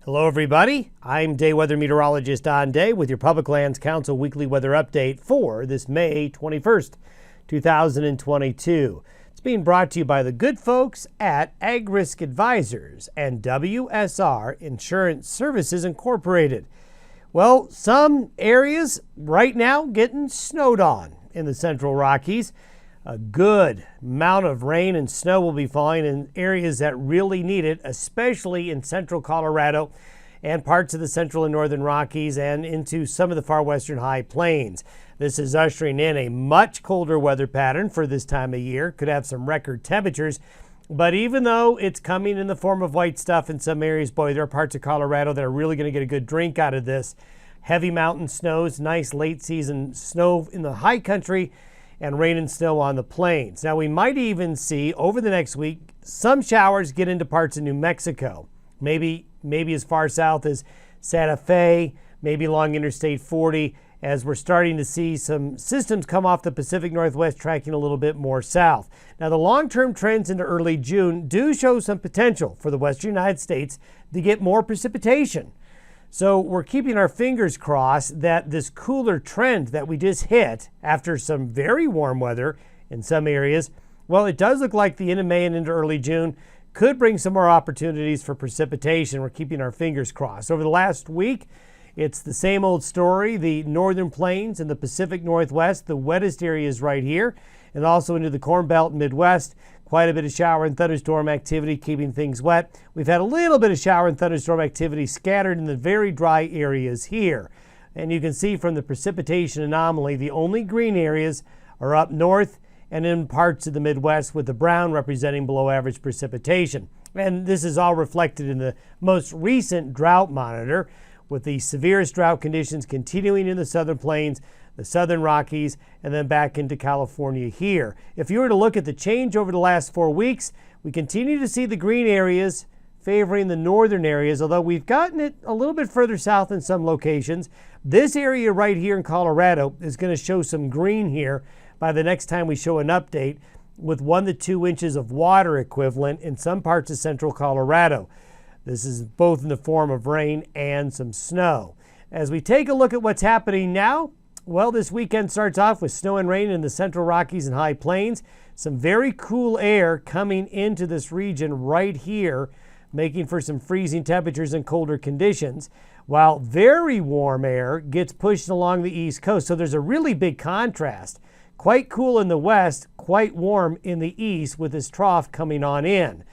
Hello, everybody. I'm day weather meteorologist Don Day with your Public Lands Council weekly weather update for this May 21st, 2022. It's being brought to you by the good folks at Ag Risk Advisors and WSR Insurance Services Incorporated. Well, some areas right now getting snowed on in the Central Rockies. A good amount of rain and snow will be falling in areas that really need it, especially in central Colorado and parts of the central and northern Rockies and into some of the far western high plains. This is ushering in a much colder weather pattern for this time of year. Could have some record temperatures, but even though it's coming in the form of white stuff in some areas, boy, there are parts of Colorado that are really going to get a good drink out of this. Heavy mountain snows, nice late season snow in the high country, and rain and snow on the plains. Now, we might even see over the next week some showers get into parts of New Mexico, maybe as far south as Santa Fe, maybe along Interstate 40, as we're starting to see some systems come off the Pacific Northwest tracking a little bit more south. Now, the long-term trends into early June do show some potential for the western United States to get more precipitation. So we're keeping our fingers crossed that this cooler trend that we just hit after some very warm weather in some areas, well, it does look like the end of May and into early June could bring some more opportunities for precipitation. We're keeping our fingers crossed. Over the last week, it's the same old story. The northern plains and the Pacific Northwest, the wettest areas right here, and also into the Corn Belt and Midwest. Quite a bit of shower and thunderstorm activity keeping things wet. We've had a little bit of shower and thunderstorm activity scattered in the very dry areas here. And you can see from the precipitation anomaly, the only green areas are up north and in parts of the Midwest, with the brown representing below average precipitation. And this is all reflected in the most recent drought monitor, with the severest drought conditions continuing in the southern plains, the southern Rockies, and then back into California here. If you were to look at the change over the last 4 weeks, we continue to see the green areas favoring the northern areas, although we've gotten it a little bit further south in some locations. This area right here in Colorado is going to show some green here by the next time we show an update, with 1 to 2 inches of water equivalent in some parts of central Colorado. This is both in the form of rain and some snow. As we take a look at what's happening now, well, this weekend starts off with snow and rain in the Central Rockies and High Plains. Some very cool air coming into this region right here, making for some freezing temperatures and colder conditions, while very warm air gets pushed along the East Coast. So there's a really big contrast. Quite cool in the west, quite warm in the east, with this trough coming on in.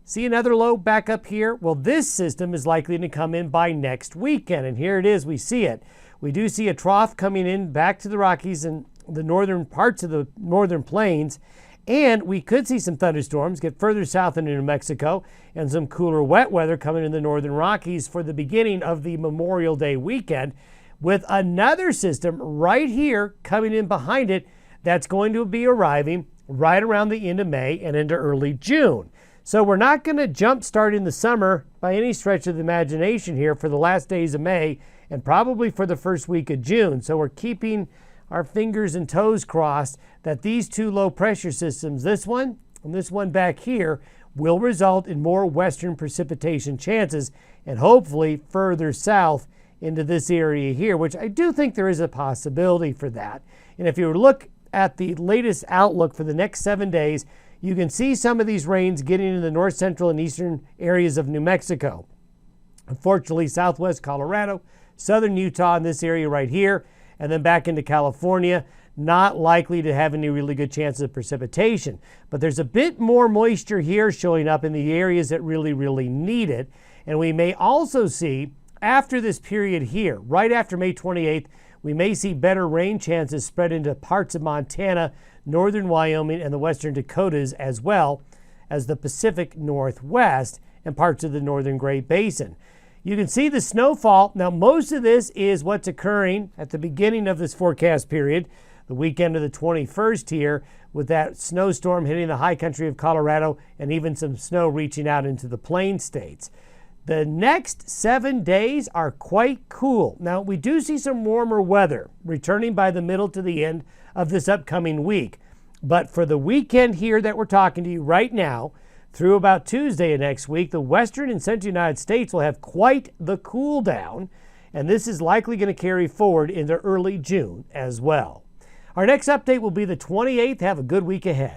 See another low back up here? Well, this system is likely to come in by next weekend, and here it is. We see it. We do see a trough coming in back to the Rockies and the northern parts of the northern plains, and we could see some thunderstorms get further south into New Mexico and some cooler wet weather coming in the northern Rockies for the beginning of the Memorial Day weekend, with another system right here coming in behind it that's going to be arriving right around the end of May and into early June. So we're not going to jump start in the summer by any stretch of the imagination here for the last days of May and probably for the first week of June. So we're keeping our fingers and toes crossed that these two low pressure systems, this one and this one back here, will result in more western precipitation chances and hopefully further south into this area here, which I do think there is a possibility for that. And if you look at the latest outlook for the next 7 days, you can see some of these rains getting into the north central and eastern areas of New Mexico. Unfortunately, southwest Colorado, southern Utah in this area right here, and then back into California, not likely to have any really good chances of precipitation. But there's a bit more moisture here showing up in the areas that really need it. And we may also see, after this period here, right after May 28th, we may see better rain chances spread into parts of Montana, northern Wyoming, and the western Dakotas, as well as the Pacific Northwest and parts of the northern Great Basin. You can see the snowfall. Now, most of this is what's occurring at the beginning of this forecast period, the weekend of the 21st here, with that snowstorm hitting the high country of Colorado and even some snow reaching out into the plain states. The next 7 days are quite cool. Now, we do see some warmer weather returning by the middle to the end of this upcoming week. But for the weekend here that we're talking to you right now, Through about Tuesday of next week, the western and central United States will have quite the cool down, and this is likely going to carry forward into early June as well. Our next update will be the 28th. Have a good week ahead.